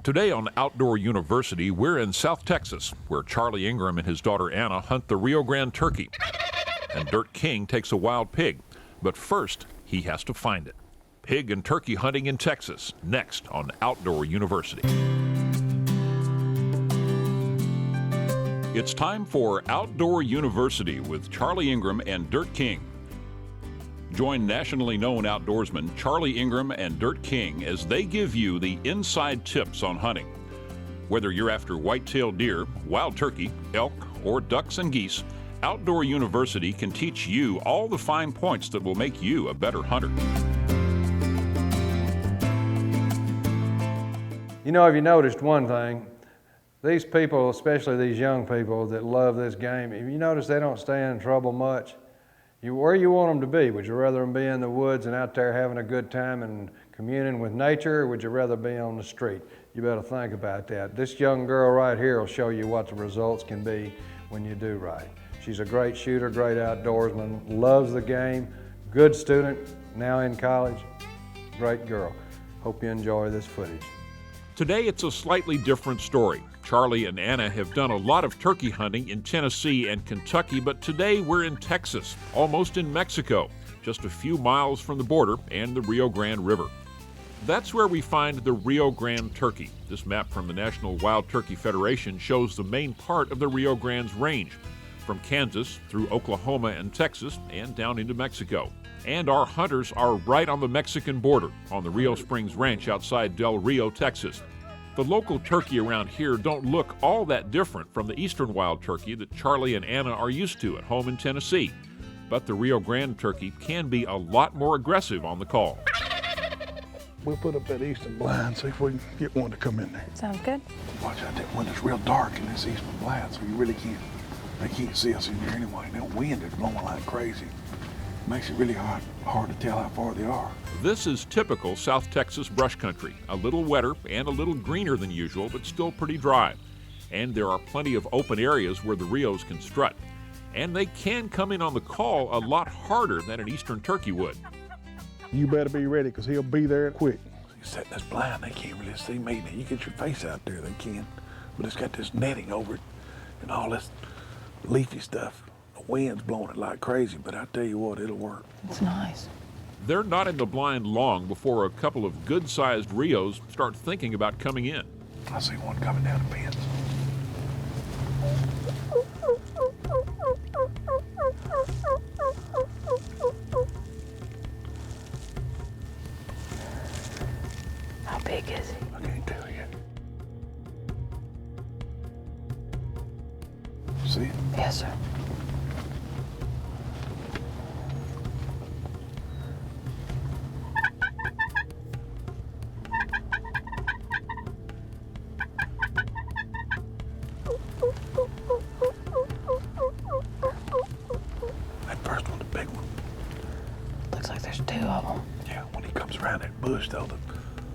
Today on Outdoor University, we're in South Texas, where Charlie Ingram and his daughter Anna hunt the Rio Grande turkey. And Dirt King takes a wild pig. But first, he has to find it. Pig and turkey hunting in Texas, next on Outdoor University. It's time for Outdoor University with Charlie Ingram and Dirt King. Join nationally known outdoorsmen Charlie Ingram and Dirt King as they give you the inside tips on hunting. Whether you're after white-tailed deer, wild turkey, elk, or ducks and geese, Outdoor University can teach you all the fine points that will make you a better hunter. You know, have you noticed one thing? These people, especially these young people that love this game, have you noticed they don't stay in trouble much? Where you want them to be? Would you rather them be in the woods and out there having a good time and communing with nature, or would you rather be on the street? You better think about that. This young girl right here will show you what the results can be when you do right. She's a great shooter, great outdoorsman, loves the game, good student, now in college, great girl. Hope you enjoy this footage. Today it's a slightly different story. Charlie and Anna have done a lot of turkey hunting in Tennessee and Kentucky, but today we're in Texas, almost in Mexico, just a few miles from the border and the Rio Grande River. That's where we find the Rio Grande turkey. This map from the National Wild Turkey Federation shows the main part of the Rio Grande's range, from Kansas through Oklahoma and Texas and down into Mexico. And our hunters are right on the Mexican border on the Rio Springs Ranch outside Del Rio, Texas. The local turkey around here don't look all that different from the eastern wild turkey that Charlie and Anna are used to at home in Tennessee. But the Rio Grande turkey can be a lot more aggressive on the call. We'll put up that eastern blind, see if we can get one to come in there. Sounds good. Watch out, that window's real dark in this eastern blind, so you really they can't see us in there anyway. That wind is blowing like crazy. Makes it really hard to tell how far they are. This is typical South Texas brush country, a little wetter and a little greener than usual, but still pretty dry. And there are plenty of open areas where the Rios can strut. And they can come in on the call a lot harder than an eastern turkey would. You better be ready, because he'll be there quick. You set this blind, they can't really see me. Now you get your face out there, they can. But it's got this netting over it and all this leafy stuff. The wind's blowing it like crazy, but I tell you what, it'll work. It's nice. They're not in the blind long before a couple of good-sized Rios start thinking about coming in. I see one coming down the fence. How big is he? I can't tell yet. See it? Yes, sir. That first one's a big one. Looks like there's two of them. Yeah, when he comes around that bush, though,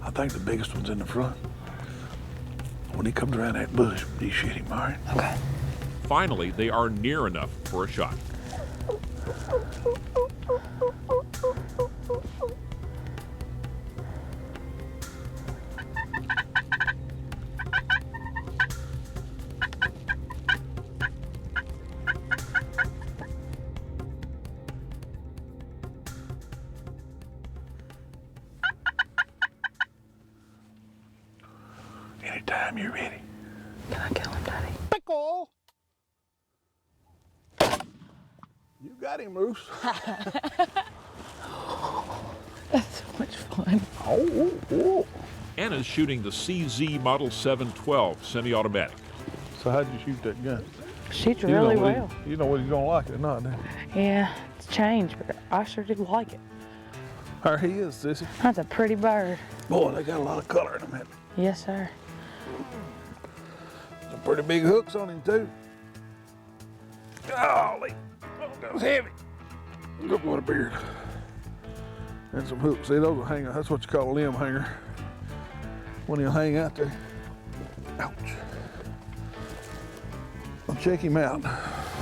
I think the biggest one's in the front. When he comes around that bush, you shoot him, all right? Okay. Finally, they are near enough for a shot. Anytime you're ready. Can I kill him, Daddy? Pickle! You got him, Bruce. That's so much fun. Oh. Anna's shooting the CZ Model 712 semi-automatic. So how'd you shoot that gun? Shoots really well. You know whether you don't like it or not, then. Yeah, it's changed, but I sure did like it. There he is, Sissy. That's a pretty bird. Boy, they got a lot of color in them, haven't they? Yes, sir. Some pretty big hooks on him, too. Golly, that was heavy. Look what a beard. And some hooks. See, those will hang. That's what you call a limb hanger. When he'll hang out there. Ouch. I'll check him out.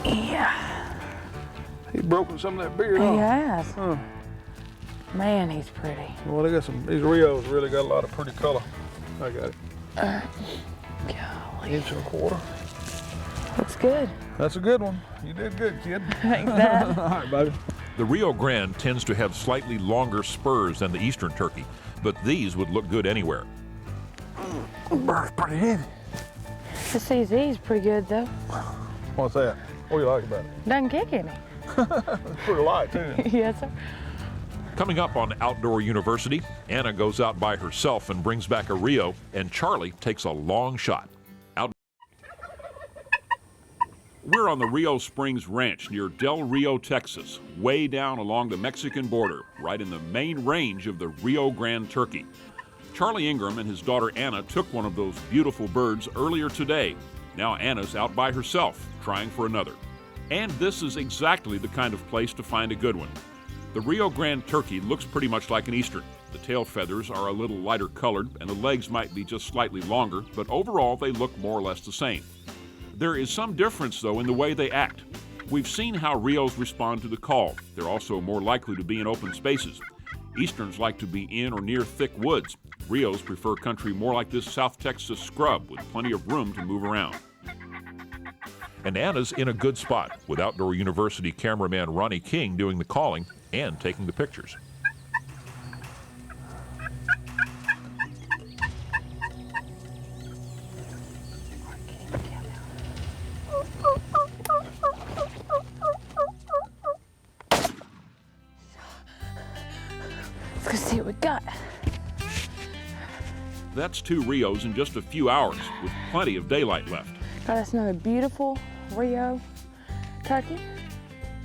Yeah. He's broken some of that beard He off. has. Huh. Man, he's pretty. Well, they got some. These Rios really got a lot of pretty color. I got it. Golly. Inch and a quarter. Looks good. That's a good one. You did good, kid. Thanks, Dad. All right, baby. The Rio Grande tends to have slightly longer spurs than the eastern turkey, but these would look good anywhere. Bird's pretty heavy. The CZ's pretty good, though. What's that? What do you like about it? Doesn't kick any. It's pretty light, too. Yes, sir. Coming up on Outdoor University, Anna goes out by herself and brings back a Rio, and Charlie takes a long shot. We're on the Rio Springs Ranch near Del Rio, Texas, way down along the Mexican border, right in the main range of the Rio Grande turkey. Charlie Ingram and his daughter Anna took one of those beautiful birds earlier today. Now Anna's out by herself, trying for another. And this is exactly the kind of place to find a good one. The Rio Grande turkey looks pretty much like an eastern. The tail feathers are a little lighter colored, and the legs might be just slightly longer, but overall they look more or less the same. There is some difference, though, in the way they act. We've seen how Rios respond to the call. They're also more likely to be in open spaces. Easterns like to be in or near thick woods. Rios prefer country more like this South Texas scrub with plenty of room to move around. And Anna's in a good spot, with Outdoor University cameraman Ronnie King doing the calling and taking the pictures. Let's go see what we got. That's 2 Rios in just a few hours, with plenty of daylight left. Got us another beautiful Rio turkey.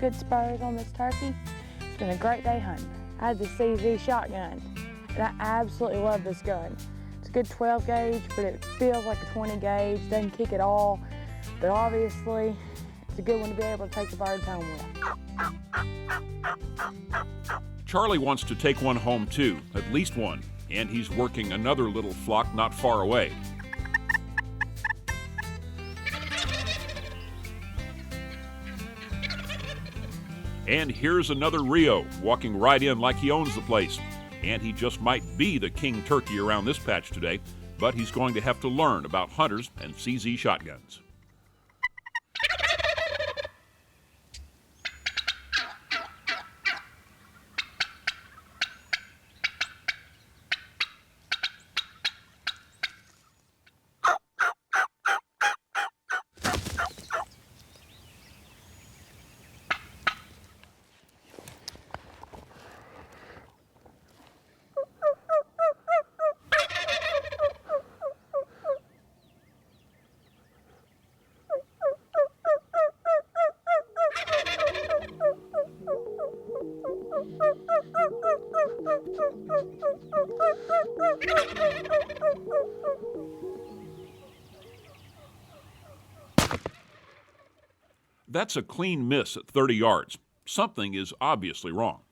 Good spurs on this turkey. It's been a great day hunting. I had the CZ shotgun, and I absolutely love this gun. It's a good 12 gauge, but it feels like a 20 gauge, doesn't kick at all. But obviously, it's a good one to be able to take the birds home with. Charlie wants to take one home too, at least one, and he's working another little flock not far away. And here's another Rio, walking right in like he owns the place. And he just might be the king turkey around this patch today, but he's going to have to learn about hunters and CZ shotguns. That's a clean miss at 30 yards. Something is obviously wrong.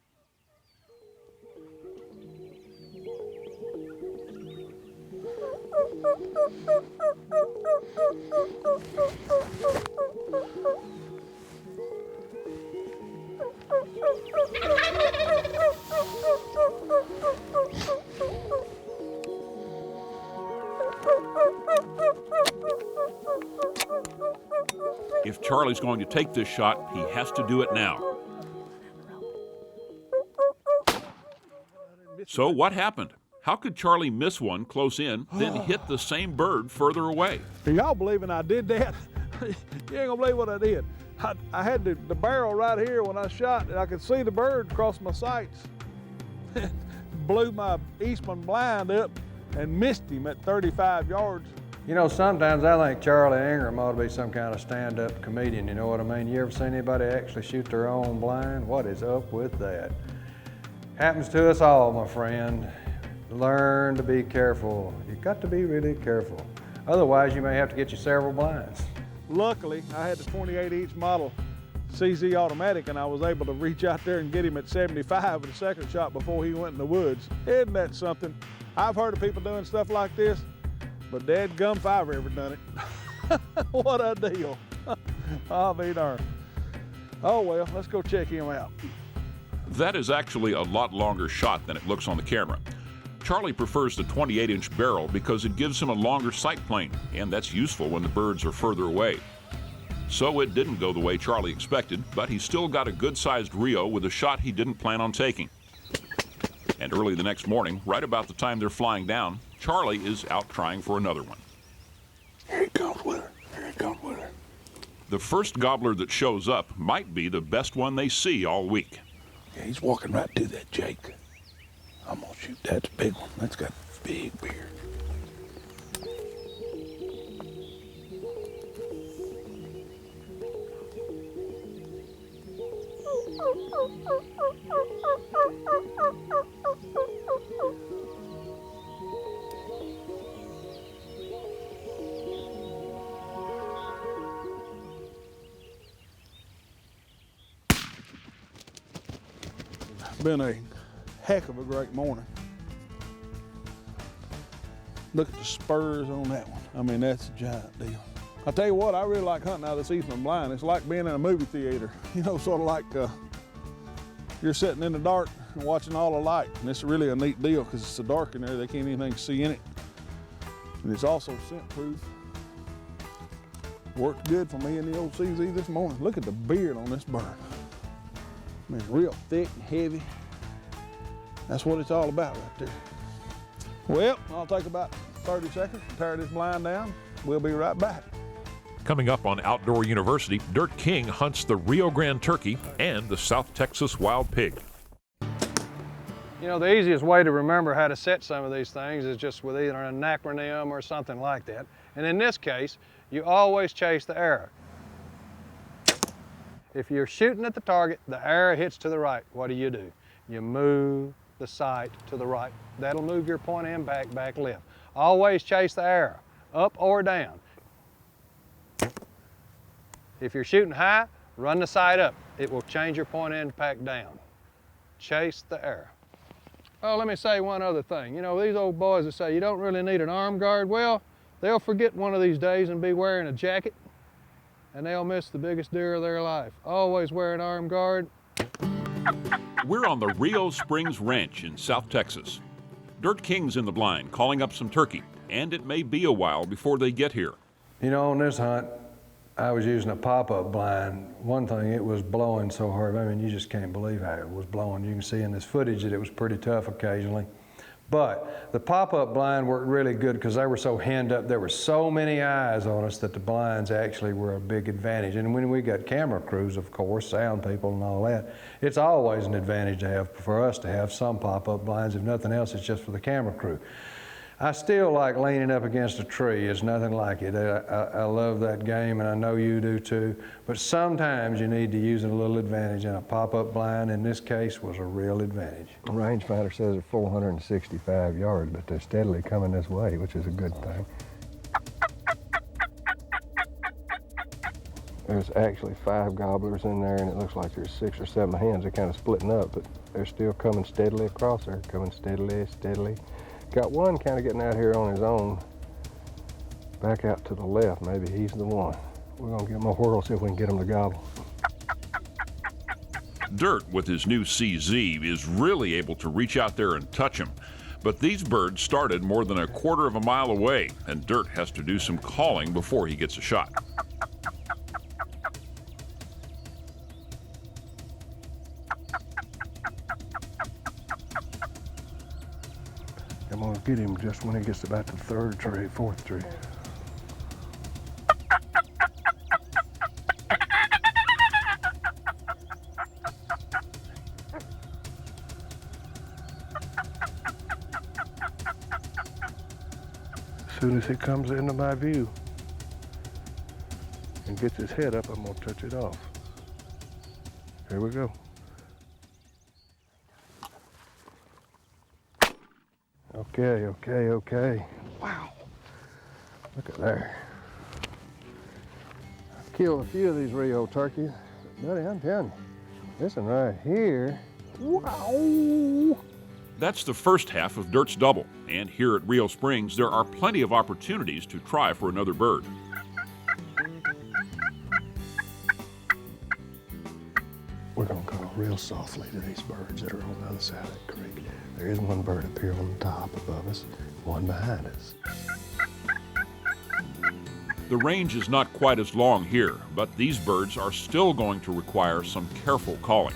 If Charlie's going to take this shot, he has to do it now. So what happened? How could Charlie miss one close in, then hit the same bird further away? Are y'all believing I did that? You ain't gonna believe what I did. I had the barrel right here when I shot, and I could see the bird across my sights. Blew my Eastman blind up and missed him at 35 yards. You know, sometimes I think Charlie Ingram ought to be some kind of stand-up comedian, you know what I mean? You ever seen anybody actually shoot their own blind? What is up with that? Happens to us all, my friend. Learn to be careful. You've got to be really careful. Otherwise, you may have to get you several blinds. Luckily, I had the 28-inch model CZ automatic, and I was able to reach out there and get him at 75 with the second shot before he went in the woods. Isn't that something? I've heard of people doing stuff like this, but dadgum if I've ever done it. What a deal. I'll be darned. Oh well, let's go check him out. That is actually a lot longer shot than it looks on the camera. Charlie prefers the 28-inch barrel because it gives him a longer sight plane, and that's useful when the birds are further away. So it didn't go the way Charlie expected, but he still got a good-sized Rio with a shot he didn't plan on taking. And early the next morning, right about the time they're flying down, Charlie is out trying for another one. Here he comes with her. Here he comes with her. The first gobbler that shows up might be the best one they see all week. Yeah, he's walking right to that Jake. I'm gonna shoot that big one. That's got a big beard. Been a heck of a great morning. Look at the spurs on that one. I mean, that's a giant deal. I tell you what, I really like hunting out of this eastern blind. It's like being in a movie theater. You know, sort of like you're sitting in the dark and watching all the light. And it's really a neat deal because it's so dark in there, they can't even see in it. And it's also scent proof. Worked good for me and the old CZ this morning. Look at the beard on this bird. I mean, real thick and heavy. That's what it's all about right there. Well, I'll take about 30 seconds to tear this blind down. We'll be right back. Coming up on Outdoor University, Dirt King hunts the Rio Grande turkey and the South Texas wild pig. You know, the easiest way to remember how to set some of these things is just with either an acronym or something like that. And in this case, you always chase the arrow. If you're shooting at the target, the arrow hits to the right. What do? You move the sight to the right. That'll move your point end back, back left. Always chase the arrow, up or down. If you're shooting high, run the sight up. It will change your point end back down. Chase the arrow. Oh, let me say one other thing. You know, these old boys that say you don't really need an arm guard, well, they'll forget one of these days and be wearing a jacket, and they'll miss the biggest deer of their life. Always wear an arm guard. We're on the Rio Springs Ranch in South Texas. Dirt King's in the blind, calling up some turkey, and it may be a while before they get here. You know, on this hunt, I was using a pop-up blind. One thing, it was blowing so hard. I mean, you just can't believe how it was blowing. You can see in this footage that it was pretty tough occasionally. But the pop-up blind worked really good because they were so henned up. There were so many eyes on us that the blinds actually were a big advantage. And when we got camera crews, of course, sound people and all that, it's always an advantage to have, for us to have some pop-up blinds. If nothing else, it's just for the camera crew. I still like leaning up against a tree. There's nothing like it. I love that game, and I know you do too. But sometimes you need to use a little advantage, and a pop-up blind in this case was a real advantage. The rangefinder says they're 465 yards, but they're steadily coming this way, which is a good thing. There's actually 5 gobblers in there, and it looks like there's 6 or 7 hens. They're kind of splitting up, but they're still coming steadily across there, coming steadily, steadily. Got one kind of getting out here on his own, back out to the left. Maybe he's the one. We're gonna give him a whirl, see if we can get him to gobble. Dirt, with his new CZ, is really able to reach out there and touch him. But these birds started more than a quarter of a mile away, and Dirt has to do some calling before he gets a shot. I'm gonna get him just when he gets about the 3rd tree, 4th tree. As soon as he comes into my view and gets his head up, I'm gonna touch it off. Here we go. Okay. Wow. Look at there. I've killed a few of these Rio turkeys. Buddy, I'm telling you, this one right here, wow. That's the first half of Dirt's double, and here at Rio Springs, there are plenty of opportunities to try for another bird. We're gonna go. real softly to these birds that are on the other side of that creek. There is one bird up here on the top above us, one behind us. The range is not quite as long here, but these birds are still going to require some careful calling.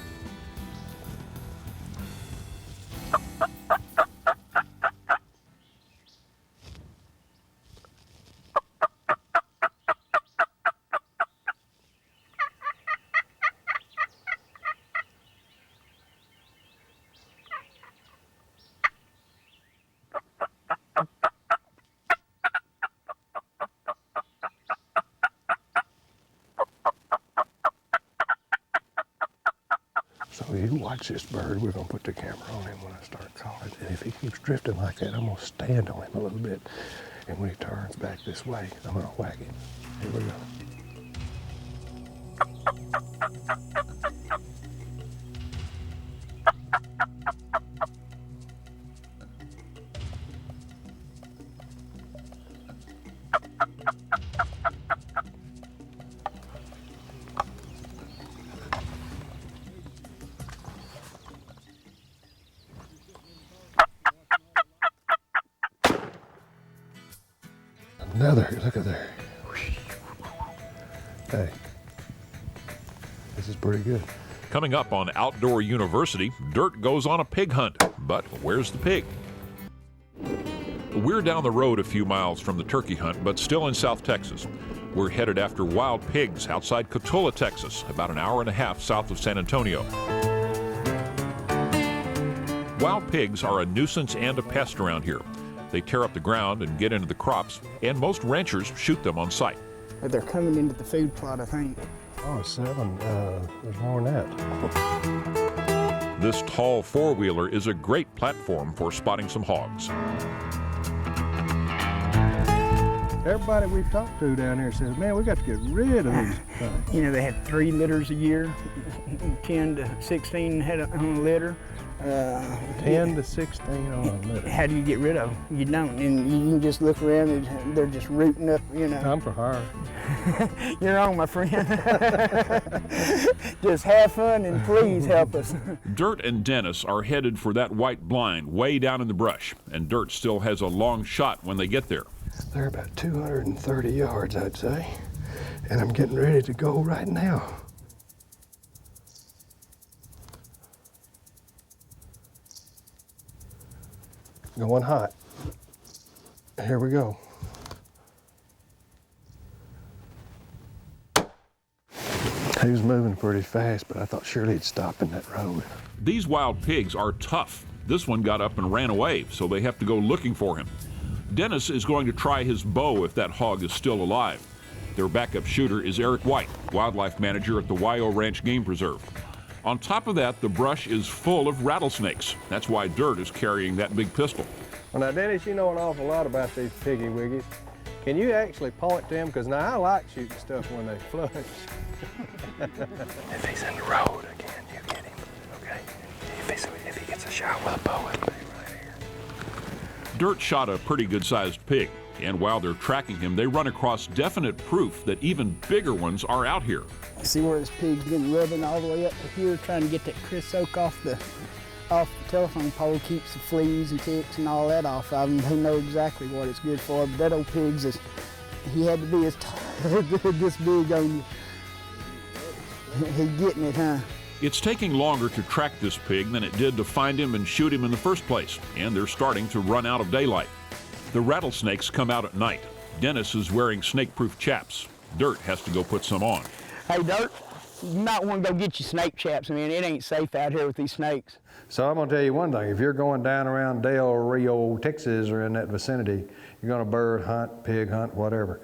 So you watch this bird. We're gonna put the camera on him when I start calling. And if he keeps drifting like that, I'm gonna stand on him a little bit. And when he turns back this way, I'm gonna whack him. Here we go. Another, look at there. Hey, this is pretty good. Coming up on Outdoor University, Dirt goes on a pig hunt. But where's the pig? We're down the road a few miles from the turkey hunt, but still in South Texas. We're headed after wild pigs outside Cotulla, Texas, about an hour and a half south of San Antonio. Wild pigs are a nuisance and a pest around here. They tear up the ground and get into the crops, and most ranchers shoot them on sight. They're coming into the food plot, I think. Oh, 7. There's more than that. This tall four-wheeler is a great platform for spotting some hogs. Everybody we've talked to down here says, man, we got to get rid of these things. You know, they had 3 litters a year, 10 to 16 head on a litter. 10 to 16 on a litter. How do you get rid of them? You don't, and you can just look around and they're just rooting up, you know. Time for hire. You're wrong, my friend. Just have fun and please help us. Dirt and Dennis are headed for that white blind way down in the brush, and Dirt still has a long shot when they get there. They're about 230 yards, I'd say, and I'm getting ready to go right now. Going hot. Here we go. He was moving pretty fast, but I thought surely he'd stop in that road. These wild pigs are tough. This one got up and ran away, so they have to go looking for him. Dennis is going to try his bow if that hog is still alive. Their backup shooter is Eric White, wildlife manager at the Wyo Ranch Game Preserve. On top of that, the brush is full of rattlesnakes. That's why Dirt is carrying that big pistol. Well, now, Dennis, you know an awful lot about these piggy wiggies. Can you actually point to them? Because now I like shooting stuff when they flush. If he's in the road again, you get him, okay? If he gets a shot with a bow, it'll be right here. Dirt shot a pretty good-sized pig, and while they're tracking him, they run across definite proof that even bigger ones are out here. See where this pig's been rubbing all the way up to here, trying to get that creosote off the telephone pole, keeps the fleas and ticks and all that off of him. They know exactly what it's good for. But that old pig's he had to be as this big on you. He's getting it, huh? It's taking longer to track this pig than it did to find him and shoot him in the first place, and they're starting to run out of daylight. The rattlesnakes come out at night. Dennis is wearing snake-proof chaps. Dirt has to go put some on. Hey, Dirt, you might want to go get your snake chaps. I mean, it ain't safe out here with these snakes. So I'm going to tell you one thing. If you're going down around Del Rio, Texas, or in that vicinity, you're going to bird hunt, pig hunt, whatever.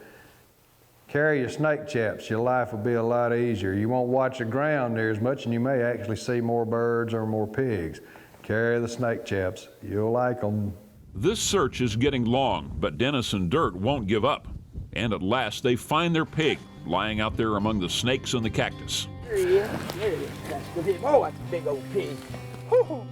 Carry your snake chaps. Your life will be a lot easier. You won't watch the ground there as much, and you may actually see more birds or more pigs. Carry the snake chaps. You'll like them. This search is getting long, but Dennis and Dirt won't give up. And at last, they find their pig, lying out there among the snakes and the cactus. There he is. There he is. That's good. Oh, that's a big old pig. Woo-hoo.